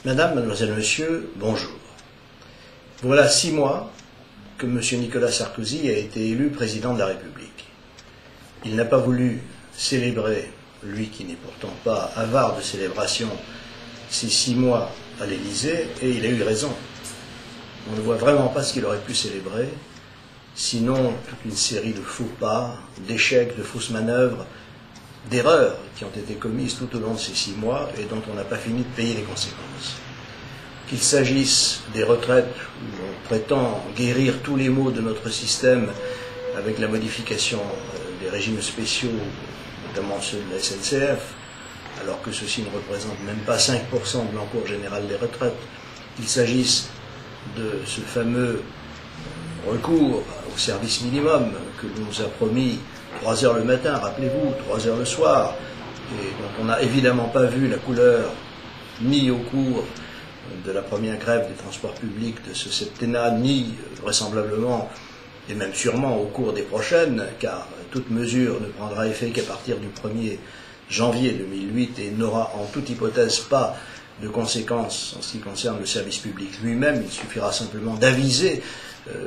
Madame, mademoiselle, monsieur, bonjour. Voilà 6 mois que M. Nicolas Sarkozy a été élu président de la République. Il n'a pas voulu célébrer, lui qui n'est pourtant pas avare de célébration, ces 6 mois à l'Élysée, et il a eu raison. On ne voit vraiment pas ce qu'il aurait pu célébrer, sinon toute une série de faux pas, d'échecs, de fausses manœuvres, d'erreurs qui ont été commises tout au long de ces 6 mois et dont on n'a pas fini de payer les conséquences. Qu'il s'agisse des retraites, où on prétend guérir tous les maux de notre système avec la modification des régimes spéciaux, notamment ceux de la SNCF, alors que ceux-ci ne représentent même pas 5% de l'encours général des retraites, qu'il s'agisse de ce fameux recours au service minimum que l'on nous a promis 3 heures le matin, rappelez-vous, 3 heures le soir, et dont on n'a évidemment pas vu la couleur ni au cours de la première grève des transports publics de ce septennat, ni vraisemblablement, et même sûrement au cours des prochaines, car toute mesure ne prendra effet qu'à partir du 1er janvier 2008 et n'aura en toute hypothèse pas de conséquences en ce qui concerne le service public lui-même. Il suffira simplement d'aviser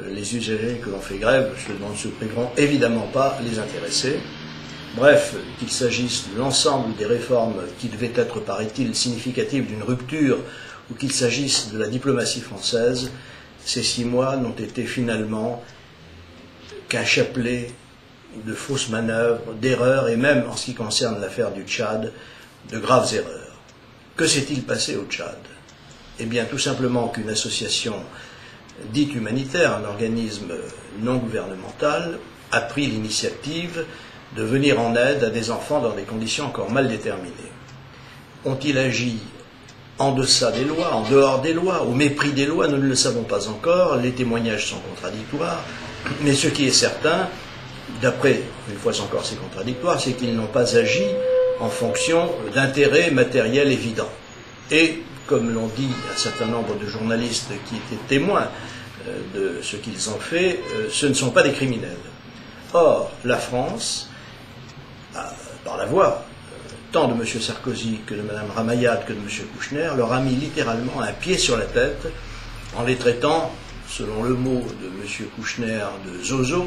les usagers que l'on fait grève, ce dont ne se priveront évidemment pas les intéressés. Bref, qu'il s'agisse de l'ensemble des réformes qui devaient être, paraît-il, significatives d'une rupture, ou qu'il s'agisse de la diplomatie française, ces 6 mois n'ont été finalement qu'un chapelet de fausses manœuvres, d'erreurs, et même, en ce qui concerne l'affaire du Tchad, de graves erreurs. Que s'est-il passé au Tchad? Eh bien, tout simplement qu'une association dite humanitaire, un organisme non gouvernemental, a pris l'initiative de venir en aide à des enfants dans des conditions encore mal déterminées. Ont-ils agi en deçà des lois, en dehors des lois, au mépris des lois? Nous ne le savons pas encore, les témoignages sont contradictoires, mais ce qui est certain, d'après, une fois encore c'est contradictoire, c'est qu'ils n'ont pas agi en fonction d'intérêts matériels évidents. Et, comme l'ont dit un certain nombre de journalistes qui étaient témoins de ce qu'ils ont fait, ce ne sont pas des criminels. Or, la France, par la voix tant de M. Sarkozy que de Mme Ramayad que de M. Kouchner, leur a mis littéralement un pied sur la tête en les traitant, selon le mot de M. Kouchner, de zozo,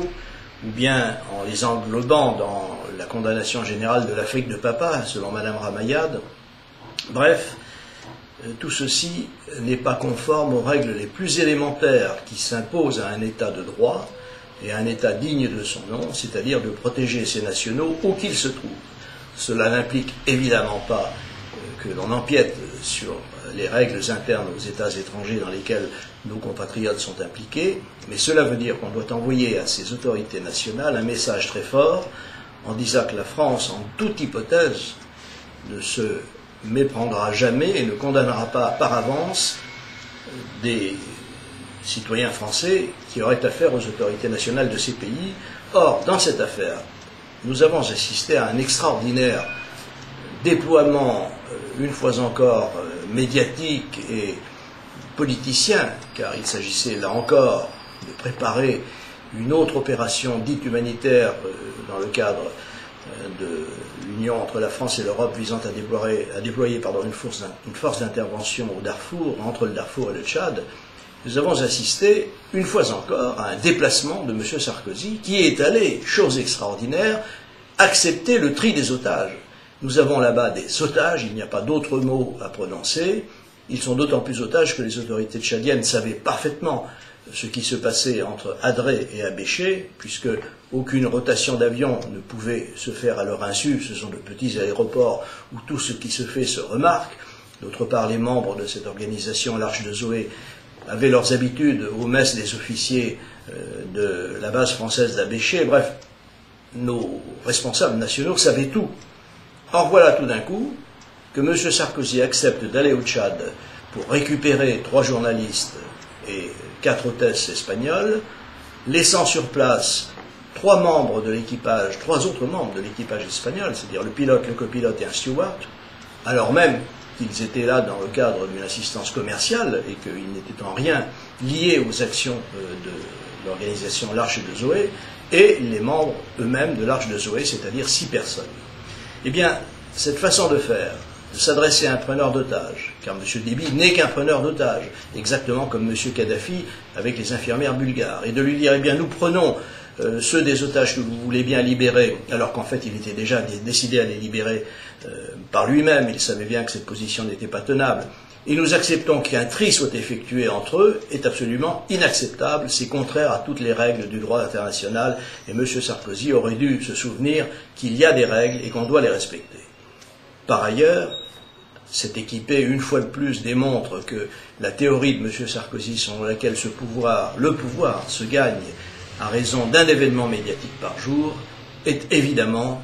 ou bien en les englobant dans la condamnation générale de l'Afrique de papa, selon Mme Ramayad. Bref, tout ceci n'est pas conforme aux règles les plus élémentaires qui s'imposent à un État de droit et à un État digne de son nom, c'est-à-dire de protéger ses nationaux où qu'ils se trouvent. Cela n'implique évidemment pas que l'on empiète sur les règles internes aux États étrangers dans lesquels nos compatriotes sont impliqués, mais cela veut dire qu'on doit envoyer à ces autorités nationales un message très fort en disant que la France, en toute hypothèse, ne se méprendra jamais et ne condamnera pas par avance des citoyens français qui auraient affaire aux autorités nationales de ces pays. Or, dans cette affaire, nous avons assisté à un extraordinaire déploiement, une fois encore, médiatique et politicien, car il s'agissait là encore de préparer une autre opération dite humanitaire dans le cadre de l'union entre la France et l'Europe visant à déployer une force d'intervention au Darfour, entre le Darfour et le Tchad. Nous avons assisté, une fois encore, à un déplacement de M. Sarkozy qui est allé, chose extraordinaire, accepter le tri des otages. Nous avons là-bas des otages, il n'y a pas d'autre mot à prononcer. Ils sont d'autant plus otages que les autorités tchadiennes savaient parfaitement ce qui se passait entre Adré et Abéché, puisque aucune rotation d'avions ne pouvait se faire à leur insu. Ce sont de petits aéroports où tout ce qui se fait se remarque. D'autre part, les membres de cette organisation, l'Arche de Zoé, avaient leurs habitudes aux messes des officiers de la base française d'Abéché. Bref, nos responsables nationaux savaient tout. Or voilà tout d'un coup que M. Sarkozy accepte d'aller au Tchad pour récupérer 3 journalistes et 4 hôtesses espagnoles, laissant sur place 3 membres de l'équipage, 3 autres membres de l'équipage espagnol, c'est-à-dire le pilote, le copilote et un steward, alors même qu'ils étaient là dans le cadre d'une assistance commerciale et qu'ils n'étaient en rien liés aux actions de l'organisation l'Arche de Zoé, et les membres eux-mêmes de l'Arche de Zoé, c'est-à-dire 6 personnes. Eh bien, cette façon de faire, de s'adresser à un preneur d'otages, car M. Déby n'est qu'un preneur d'otages, exactement comme M. Kadhafi avec les infirmières bulgares, et de lui dire, eh bien, nous prenons ceux des otages que vous voulez bien libérer, alors qu'en fait il était déjà décidé à les libérer par lui-même, il savait bien que cette position n'était pas tenable, et nous acceptons qu'un tri soit effectué entre eux, est absolument inacceptable, c'est contraire à toutes les règles du droit international, et M. Sarkozy aurait dû se souvenir qu'il y a des règles et qu'on doit les respecter. Par ailleurs, cet équipé, une fois de plus, démontre que la théorie de M. Sarkozy, selon laquelle le pouvoir se gagne à raison d'un événement médiatique par jour, est évidemment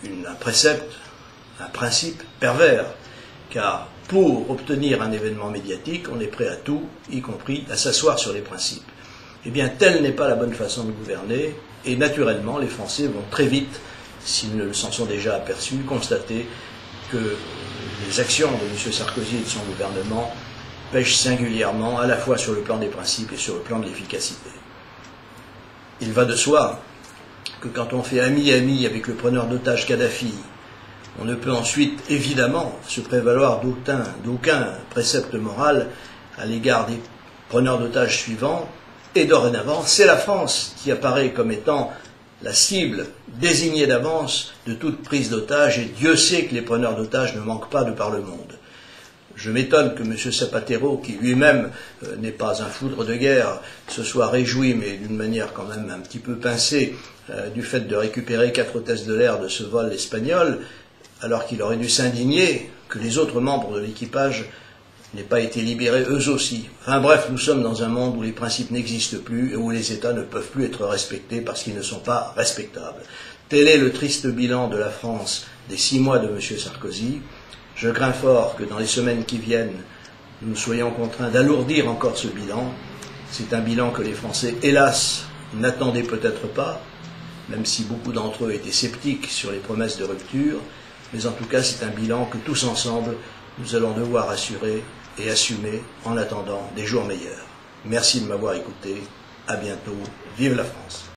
un précepte, un principe pervers, car pour obtenir un événement médiatique, on est prêt à tout, y compris à s'asseoir sur les principes. Eh bien, telle n'est pas la bonne façon de gouverner, et naturellement, les Français vont très vite, s'ils ne s'en sont déjà aperçus, constater que les actions de M. Sarkozy et de son gouvernement pêchent singulièrement, à la fois sur le plan des principes et sur le plan de l'efficacité. Il va de soi que quand on fait ami-ami avec le preneur d'otages Kadhafi, on ne peut ensuite, évidemment, se prévaloir d'aucun précepte moral à l'égard des preneurs d'otages suivants, et dorénavant, c'est la France qui apparaît comme étant la cible désignée d'avance de toute prise d'otages, et Dieu sait que les preneurs d'otages ne manquent pas de par le monde. Je m'étonne que M. Zapatero, qui lui-même n'est pas un foudre de guerre, se soit réjoui, mais d'une manière quand même un petit peu pincée, du fait de récupérer 4 hôtesses de l'air de ce vol espagnol, alors qu'il aurait dû s'indigner que les autres membres de l'équipage n'aient pas été libérés eux aussi. Enfin bref, nous sommes dans un monde où les principes n'existent plus et où les États ne peuvent plus être respectés parce qu'ils ne sont pas respectables. Tel est le triste bilan de la France des 6 mois de M. Sarkozy. Je crains fort que dans les semaines qui viennent, nous soyons contraints d'alourdir encore ce bilan. C'est un bilan que les Français, hélas, n'attendaient peut-être pas, même si beaucoup d'entre eux étaient sceptiques sur les promesses de rupture, mais en tout cas c'est un bilan que tous ensemble, nous allons devoir assurer et assumer en attendant des jours meilleurs. Merci de m'avoir écouté, à bientôt, vive la France.